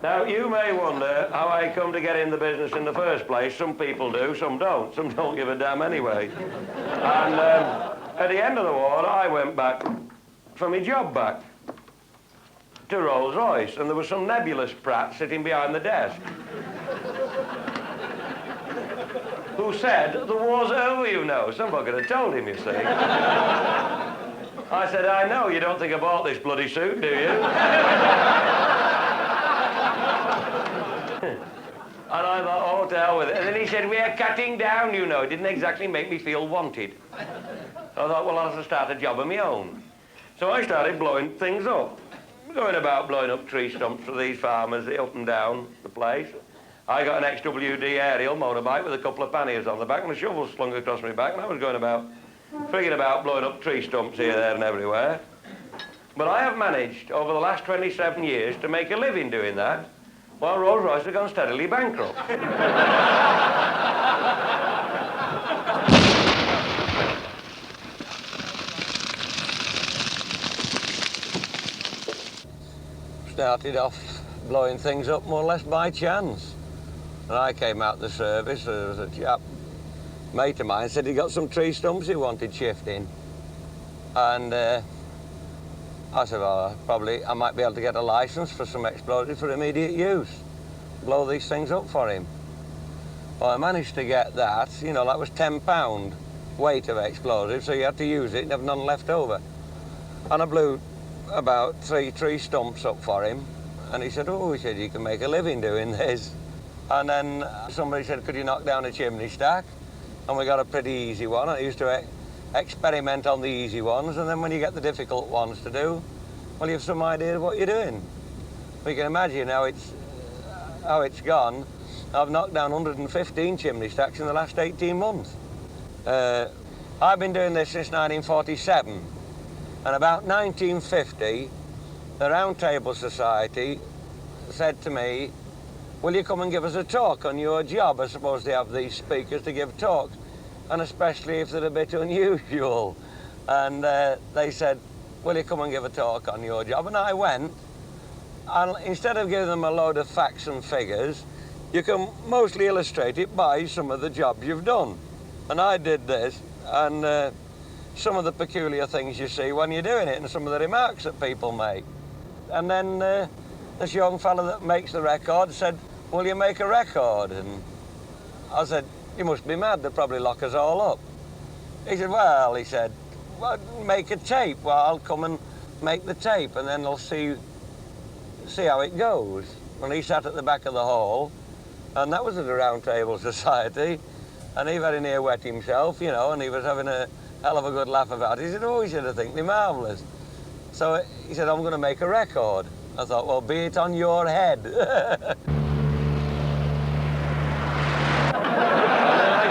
Now, you may wonder how I come to get in the business in the first place. Some people do, some don't. Some don't give a damn anyway. And at the end of the war, I went back for my job back to Rolls-Royce, and there was some nebulous prat sitting behind the desk who said, "The war's over, you know." Some fucker had told him, you see. I said, "I know, you don't think I bought this bloody suit, do you?" And I thought, oh, to hell with it. And then he said, "We're cutting down, you know." It didn't exactly make me feel wanted. So I thought, well, I'll have to start a job of my own. So I started blowing things up. Going about blowing up tree stumps for these farmers up and down the place. I got an XWD aerial motorbike with a couple of panniers on the back and a shovel slung across my back, and I was going about, frigging about blowing up tree stumps here, there and everywhere. But I have managed, over the last 27 years, to make a living doing that, while Rolls-Royce have gone steadily bankrupt. Started off blowing things up more or less by chance. And I came out the service, there was a chap, mate of mine, said he got some tree stumps he wanted shifting. And I said, well, I might be able to get a license for some explosives for immediate use. Blow these things up for him. Well, I managed to get that, you know, that was £10 weight of explosive, so you had to use it and have none left over. And I blew about 3 tree stumps up for him, and he said, "Oh," he said, "you can make a living doing this." And then somebody said, "Could you knock down a chimney stack?" And we got a pretty easy one. I used to experiment on the easy ones, and then when you get the difficult ones to do, well, you have some idea of what you're doing. We can imagine how it's gone. I've knocked down 115 chimney stacks in the last 18 months. I've been doing this since 1947. And about 1950, the Round Table Society said to me, "Will you come and give us a talk on your job?" I suppose they have these speakers to give talks, and especially if they're a bit unusual. And they said, "Will you come and give a talk on your job?" And I went, and instead of giving them a load of facts and figures, you can mostly illustrate it by some of the jobs you've done. And I did this, and some of the peculiar things you see when you're doing it and some of the remarks that people make. And then this young fella that makes the record said, "Will you make a record?" And I said, "You must be mad, they'll probably lock us all up." He said, "Well," he said, "well, make a tape." "Well, I'll come and make the tape and then they'll see how it goes." And he sat at the back of the hall, and that was at the Round Table Society, and he very near wet himself, you know, and he was having a hell of a good laugh about it. He said, "Oh," he said, "I think they're marvellous." So he said, "I'm going to make a record." I thought, well, be it on your head. I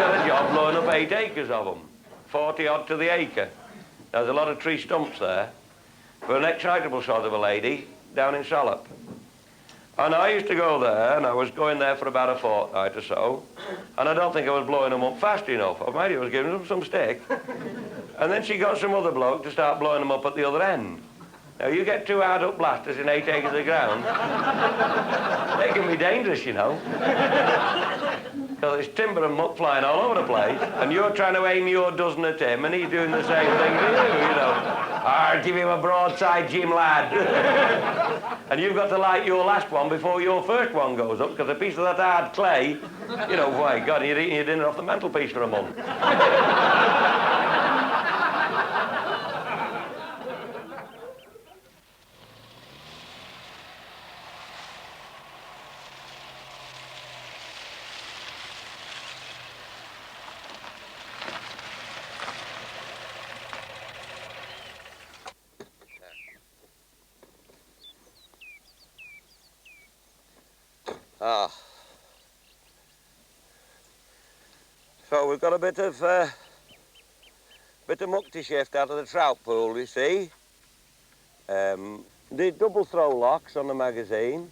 got a job blowing up 8 acres of them, 40 odd to the acre. There's a lot of tree stumps there for an excitable sort of a lady down in Salop. And I used to go there, and I was going there for about a fortnight or so, and I don't think I was blowing them up fast enough. Maybe I was giving them some stick. And then she got some other bloke to start blowing them up at the other end. Now, you get 2 hard-up blasters in 8 acres of ground, they can be dangerous, you know. So there's timber and muck flying all over the place, and you're trying to aim your dozen at him, and he's doing the same thing to you know. "Ah, give him a broadside, Jim, lad." And you've got to light your last one before your first one goes up, because a piece of that hard clay, you know, my God, you're eating your dinner off the mantelpiece for a month. So we've got a bit of muck to shift out of the trout pool, you see. Did double throw locks on the magazine.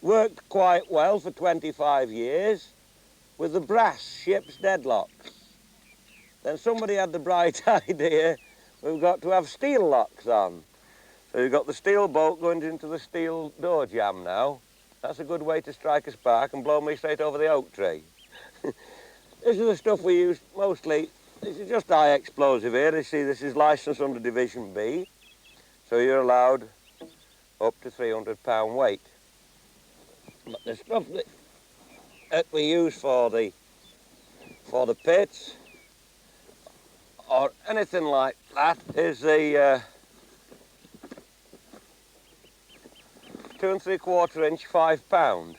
Worked quite well for 25 years with the brass ship's deadlocks. Then somebody had the bright idea, we've got to have steel locks on. So you've got the steel bolt going into the steel door jamb now. That's a good way to strike a spark and blow me straight over the oak tree. This is the stuff we use mostly. This is just high explosive here. You see, this is licensed under Division B. So you're allowed up to 300-pound weight. But the stuff that we use for the pits or anything like that is the 2 3/4 inch 5-pound.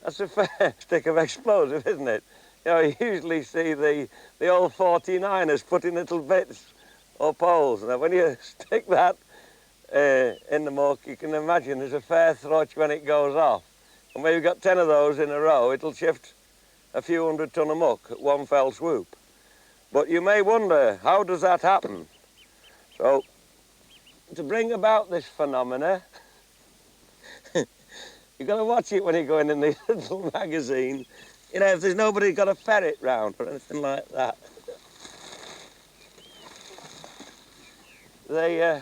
That's a fair stick of explosive, isn't it? You know, you usually see the old 49ers putting little bits or poles. Now, when you stick that in the muck, you can imagine there's a fair throtch when it goes off. And when you've got 10 of those in a row, it'll shift a few 100-ton of muck at one fell swoop. But you may wonder, how does that happen? So, to bring about this phenomena, you've got to watch it when you're going in the little magazine. You know, if there's nobody got a ferret round or anything like that. They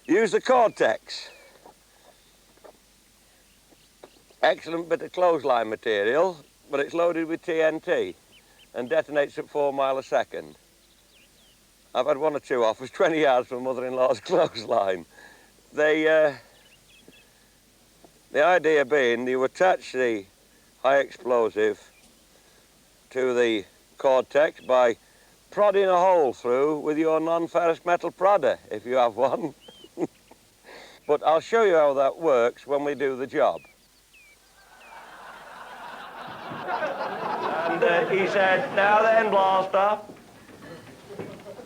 use the cortex. Excellent bit of clothesline material, but it's loaded with TNT and detonates at 4 miles a second. I've had 1 or 2 off. It was 20 yards from mother-in-law's clothesline. The idea being you attach the high explosive to the cortex by prodding a hole through with your non-ferrous metal prodder, if you have one. But I'll show you how that works when we do the job. And he said, now then, Blaster,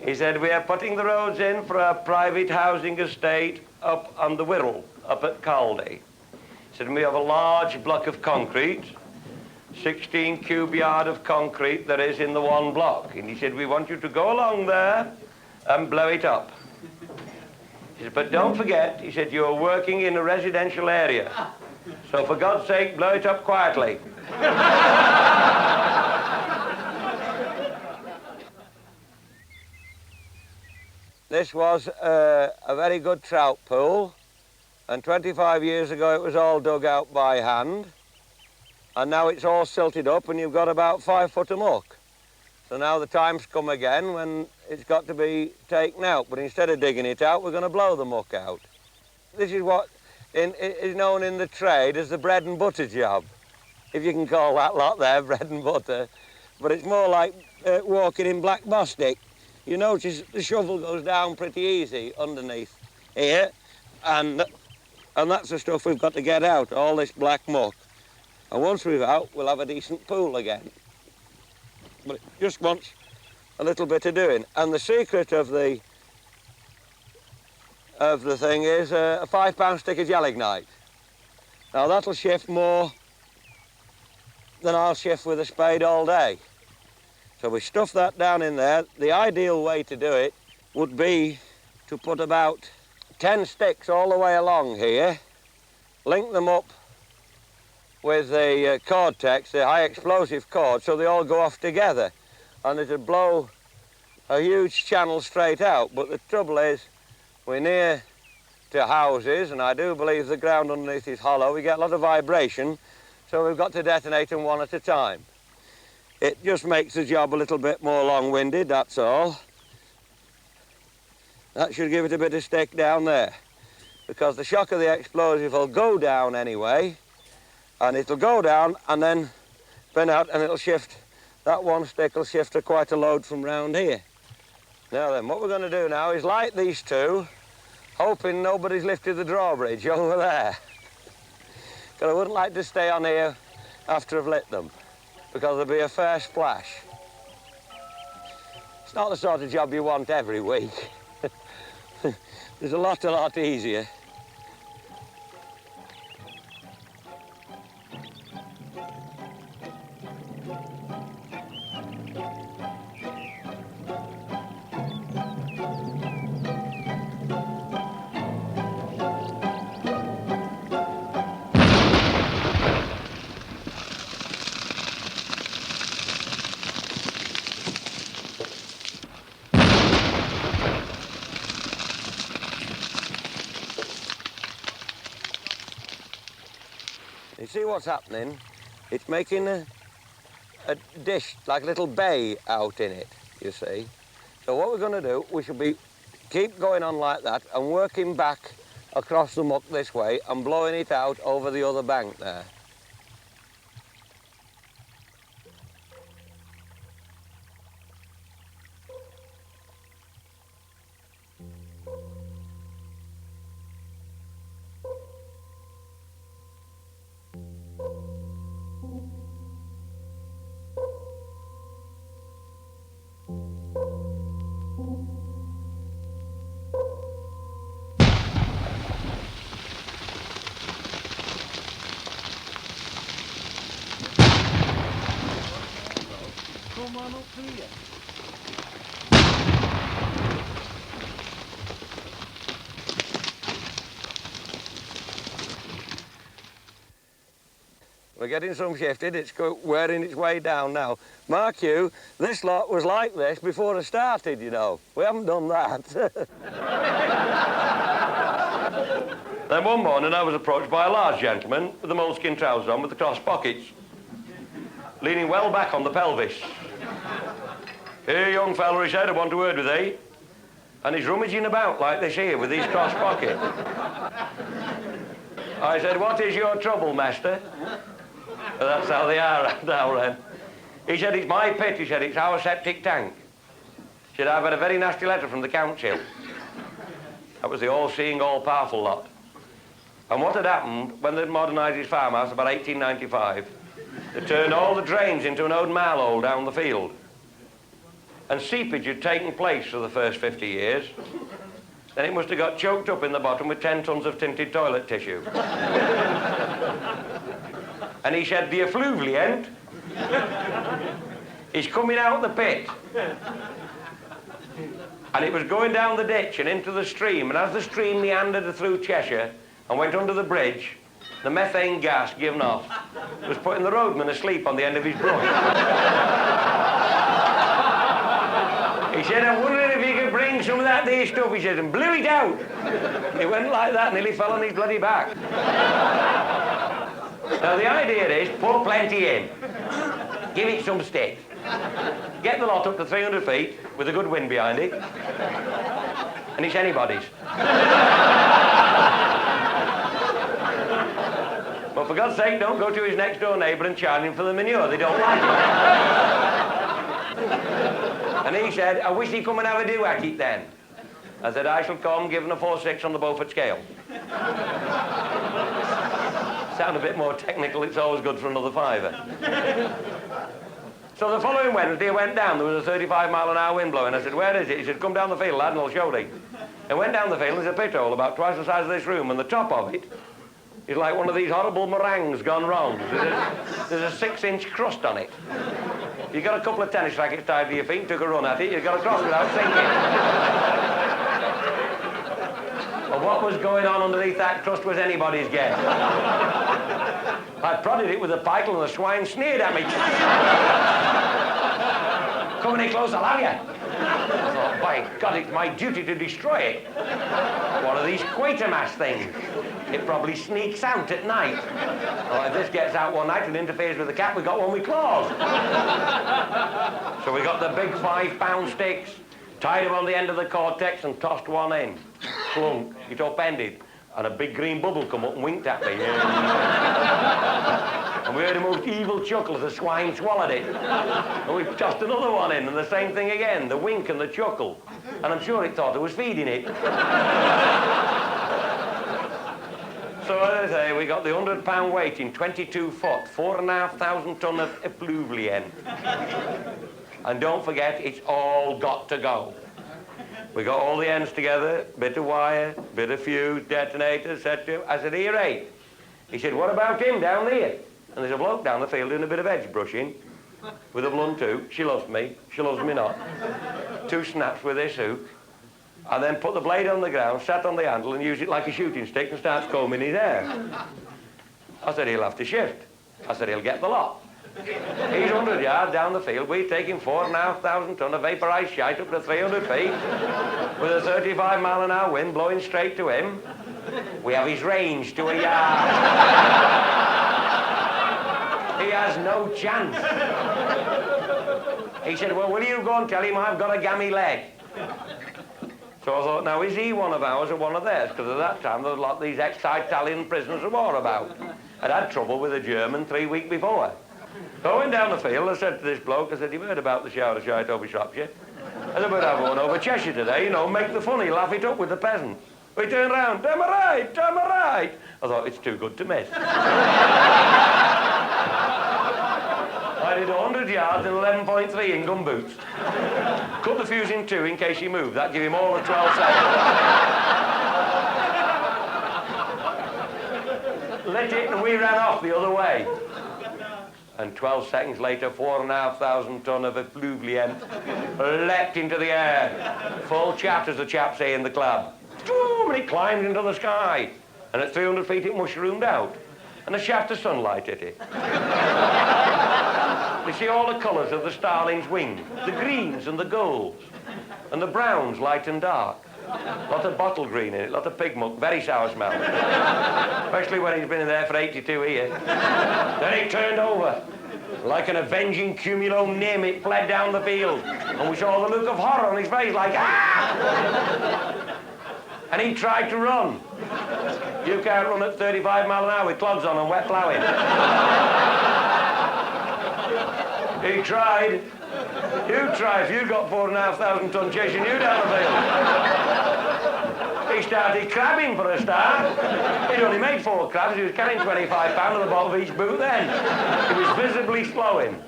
he said, we are putting the roads in for a private housing estate up on the Wirral, up at Caldy. He said, we have a large block of concrete, 16 cube yard of concrete there is in the one block. And he said, we want you to go along there and blow it up. He said, but don't forget, he said, you're working in a residential area. So for God's sake, blow it up quietly. This was a very good trout pool, and 25 years ago it was all dug out by hand, and now it's all silted up and you've got about 5 foot of muck. So now the time's come again when it's got to be taken out, but instead of digging it out, we're going to blow the muck out. This is what is known in the trade as the bread and butter job, if you can call that lot there bread and butter, but it's more like walking in black bostic. You notice the shovel goes down pretty easy underneath here, and that's the stuff we've got to get out, all this black muck. And once we're out, we'll have a decent pool again. But it just wants a little bit of doing. And the secret of the thing is a 5-pound stick of gelignite. Now that'll shift more than I'll shift with a spade all day. So we stuff that down in there. The ideal way to do it would be to put about 10 sticks all the way along here, link them up with the cortex, the high explosive cord, so they all go off together. And it'll blow a huge channel straight out. But the trouble is, we're near to houses, and I do believe the ground underneath is hollow. We get a lot of vibration, so we've got to detonate them one at a time. It just makes the job a little bit more long-winded, that's all. That should give it a bit of stick down there, because the shock of the explosive will go down anyway, and it'll go down and then spin out, and it'll shift. That one stick will shift to quite a load from round here. Now then, what we're going to do now is light these two, hoping nobody's lifted the drawbridge over there. Because I wouldn't like to stay on here after I've lit them, because there'll be a fair splash. It's not the sort of job you want every week. There's a lot easier. You see what's happening? It's making a dish, like a little bay out in it, you see. So what we're going to do, we should be keep going on like that and working back across the muck this way and blowing it out over the other bank there. Come on up here. We're getting some shifted, it's wearing its way down now. Mark you, this lot was like this before I started, you know. We haven't done that. Then one morning I was approached by a large gentleman with the moleskin trousers on with the crossed pockets, leaning well back on the pelvis. "Here, young fella," he said, "I want a word with thee." And he's rummaging about like this here with his crossed pocket. I said, "What is your trouble, master?" That's how they are now then. He said, "It's my pit," he said, "it's our septic tank." He said, "I've had a very nasty letter from the council." That was the all-seeing, all-powerful lot. And what had happened when they'd modernised his farmhouse about 1895, they turned all the drains into an old marl down the field. And seepage had taken place for the first 50 years. Then it must have got choked up in the bottom with 10 tons of tinted toilet tissue. And he said, "The effluent is coming out the pit." And it was going down the ditch and into the stream, and as the stream meandered through Cheshire and went under the bridge, the methane gas given off was putting the roadman asleep on the end of his brush. He said, "I'm wondering if you could bring some of that there stuff," he said, and blew it out. He went like that and nearly fell on his bloody back. Now the idea is, pour plenty in, give it some stick, get the lot up to 300 feet with a good wind behind it, and it's anybody's. But for God's sake, don't go to his next door neighbour and charge him for the manure, they don't like it. And he said, "I wish he'd come and have a do at it then." I said, "I shall come, given a 4-6 on the Beaufort scale." Sound a bit more technical, it's always good for another fiver. So the following Wednesday I went down, there was a 35-mile-an-hour wind blowing. I said, "Where is it?" He said, "Come down the field, lad, and I'll show thee." I went down the field, and there's a pit hole about twice the size of this room, and the top of it is like one of these horrible meringues gone wrong. There's a 6-inch crust on it. You got a couple of tennis rackets tied to your feet and took a run at it, you got across without sinking. But what was going on underneath that crust was anybody's guess. I prodded it with a pike and the swine sneered at me. "Come any closer, I'll have you." I thought, by God, it's my duty to destroy it. One of these Quatermass things. It probably sneaks out at night. Well, if this gets out one night and interferes with the cat, we got one with claws. So we got the big 5-pound sticks, tied them on the end of the cortex and tossed one in. Plunk, it upended, and a big green bubble come up and winked at me. And we heard a most evil chuckle as the swine swallowed it. And we tossed another one in, and the same thing again, the wink and the chuckle. And I'm sure it thought I was feeding it. So as I say, we got the 100-pound weight in 22 foot, 4,500 ton of effluent. And don't forget, it's all got to go. We got all the ends together, bit of wire, bit of fuse, detonator, said to him. I said, "Here, eight." He said, "What about him down there?" And there's a bloke down the field doing a bit of edge brushing with a blunt hook. She loves me, she loves me not. 2 snaps with this hook. I then put the blade on the ground, sat on the handle and used it like a shooting stick and starts combing his hair. I said, "He'll have to shift." I said, "He'll get the lot." He's 100 yards down the field, we taking 4,500 ton of vaporised shite up to 300 feet with a 35-mile-an-hour wind blowing straight to him. We have his range to a yard. no chance. He said, well, will you go and tell him I've got a gammy leg? So I thought, now, is he one of ours or one of theirs? Because at that time, there was a lot of these ex-Italian prisoners of war about. I'd had trouble with a German 3 weeks before. So I went down the field, I said to this bloke, I said, you've heard about the shower shite over Shropshire? I said, we'll have one over Cheshire today, you know, make the funny, laugh it up with the peasants. We turned round, turn me right, turn me right. I thought, it's too good to miss. I did 100 yards in 11.3 in gum boots. Cut the fuse in 2 in case he moved. That gave him all of 12 seconds. Let it and we ran off the other way. And 12 seconds later, 4,500 ton of effluent leapt into the air. Full chat, as the chaps say in the club. Boom, and it climbed into the sky. And at 300 feet, it mushroomed out. And a shaft of sunlight hit it. You see all the colours of the starling's wing, the greens and the golds, and the browns, light and dark. Lot of bottle green in it, lot of pig muck, very sour smell. Especially when he's been in there for 82 years. Then it turned over. Like an avenging cumulo nim, it fled down the field. And we saw the look of horror on his face, like, ah! And he tried to run. You can't run at 35 miles an hour with clogs on and wet ploughing. He tried. You try if you'd got 4,500 ton chasing you down the field. He started crabbing for a start. He'd only made 4 crabs. He was carrying 25 pounds at the bottom of each boot then. He was visibly slowing.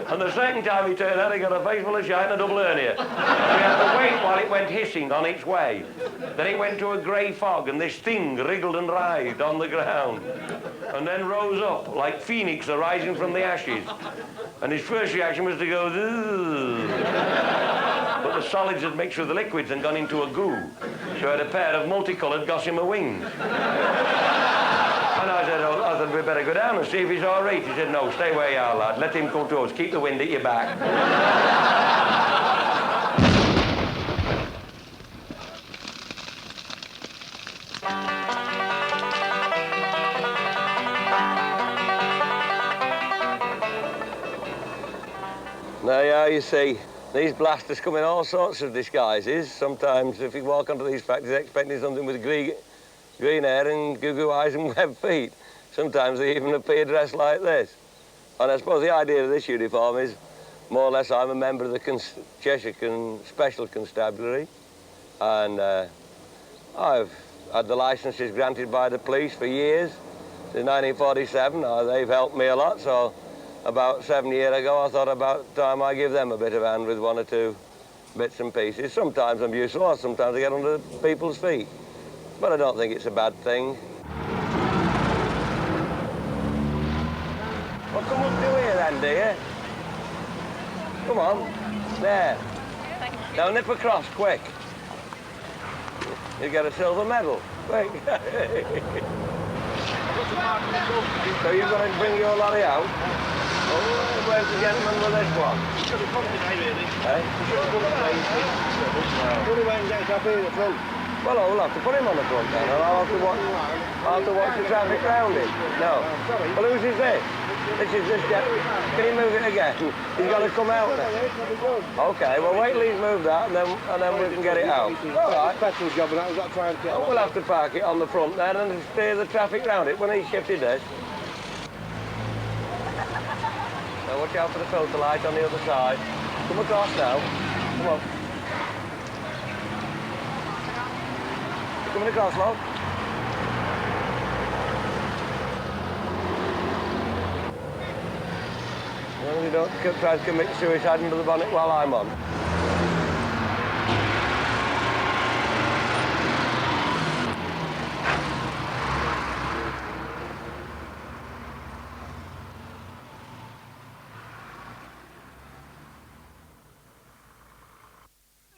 And the second time he turned out, he got a face full of shite and a double hernia. We had to wait while it went hissing on its way. Then it went to a grey fog, and this thing wriggled and writhed on the ground. And then rose up like phoenix arising from the ashes. And his first reaction was to go, ugh. But the solids had mixed with the liquids and gone into a goo. So he had a pair of multicoloured gossamer wings. And I said, we better go down and see if he's all right. He said, no, stay where you are, lad. Let him come to us. Keep the wind at your back. Now, yeah, you see, these blasters come in all sorts of disguises. Sometimes, if you walk onto these factories expecting something with green hair and goo-goo eyes and webbed feet, sometimes they even appear dressed like this. And I suppose the idea of this uniform is, more or less, I'm a member of the Cheshire Special Constabulary, and I've had the licences granted by the police for years, since 1947. They've helped me a lot, so about 7 years ago, I thought about time I give them a bit of hand with 1 or 2 bits and pieces. Sometimes I'm useful, sometimes I get under people's feet. But I don't think it's a bad thing. Well, come up to here then, dear. Come on. There. Now nip across, quick. You get a silver medal. Quick. So you're going to bring your lorry out? Oh, where's the gentleman with this one? Hey? Well, we'll have to put him on the front then, and I'll have to watch the traffic round it. No. Well, whose is this? This is this jet. Can you move it again? He's got to come out then. Okay, well, wait till he's moved that, and then we can get it out. All right. Petrol job and that, we've got to try and get We'll have to park it on the front then and steer the traffic round it when he shifted this. Now watch out for the filter light on the other side. Come across now. Come on. Coming across, love. Well, you don't try to commit suicide under the bonnet while I'm on.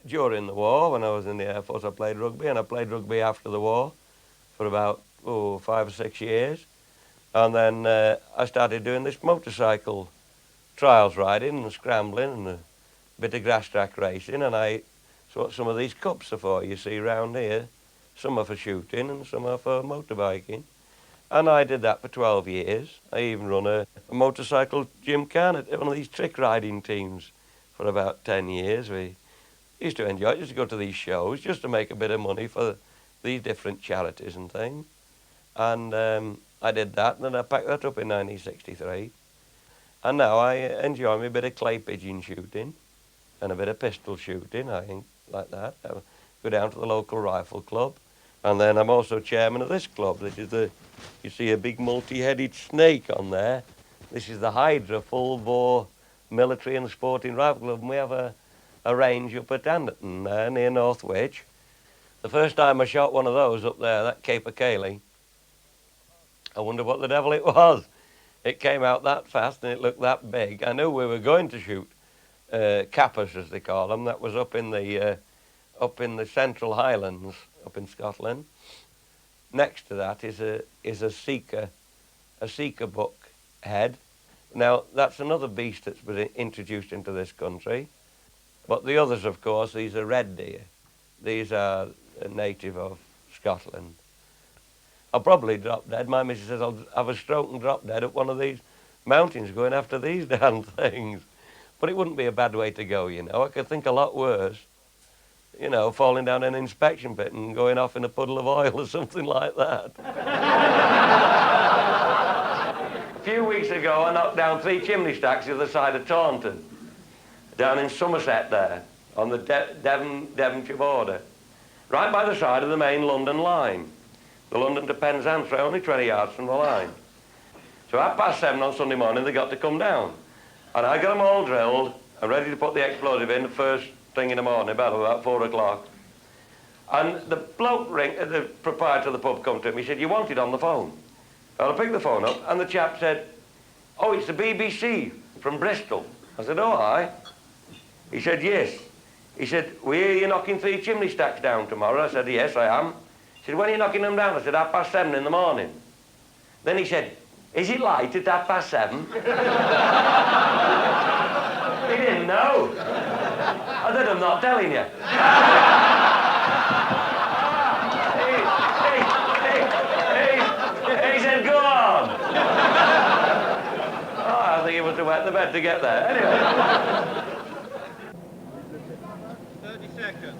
During the war, when I was in the Air Force, I played rugby, and I played rugby after the war for about 5 or 6 years. And then I started doing this motorcycle trials riding and scrambling and a bit of grass track racing, and that's what some of these cups are for, you see round here. Some are for shooting and some are for motorbiking. And I did that for 12 years. I even run a motorcycle gymkhana at one of these trick riding teams for about 10 years. We used to enjoy it, just to go to these shows, just to make a bit of money for these different charities and things. And I did that, and then I packed that up in 1963. And now I enjoy me a bit of clay pigeon shooting and a bit of pistol shooting, I think, like that. I go down to the local rifle club. And then I'm also chairman of this club. This is you see a big multi-headed snake on there. This is the Hydra full-bore military and sporting rifle club. And we have a range up at Anderton there near Northwich. The first time I shot one of those up there, that capercaillie, I wonder what the devil it was. It came out that fast and it looked that big. I knew we were going to shoot cappers, as they call them. That was up in the Central Highlands, up in Scotland. Next to that is a seeker buck head. Now that's another beast that's been introduced into this country. But the others, of course, these are red deer. These are a native of Scotland. I'll probably drop dead. My missus says I'll have a stroke and drop dead up one of these mountains going after these damn things. But it wouldn't be a bad way to go, you know. I could think a lot worse. You know, falling down an inspection pit and going off in a puddle of oil or something like that. A few weeks ago, I knocked down 3 chimney stacks the other side of Taunton, down in Somerset there, on the Devonshire border, right by the side of the main London line. The London to Penzance, only 20 yards from the line. So at 7:30 on Sunday morning, they got to come down. And I got them all drilled and ready to put the explosive in the first thing in the morning, about 4 o'clock. And the bloke the proprietor of the pub come to me, he said, "You want it on the phone?" Well, I picked the phone up and the chap said, "Oh, it's the BBC from Bristol." I said, "Oh, aye." He said, "Yes." He said, "We hear you knocking 3 chimney stacks down tomorrow." I said, "Yes, I am." He said, "When are you knocking them down?" I said, 7:30 in the morning. Then he said, "Is it light at 7:30?" He didn't know. I said, "I'm not telling you." He said, "Go on." Oh, I think he must have wet the bed to get there. Anyway. 30 seconds.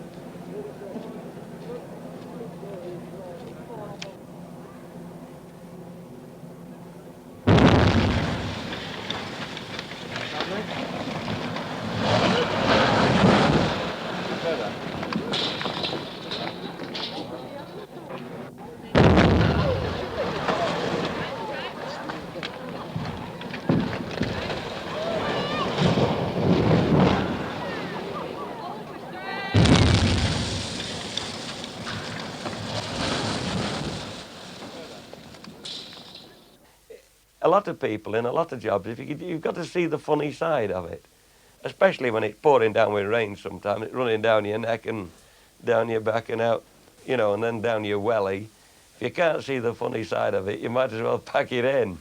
A lot of people in a lot of jobs, you've got to see the funny side of it, especially when it's pouring down with rain sometimes. It's running down your neck and down your back and out, you know, and then down your welly. If you can't see the funny side of it, you might as well pack it in.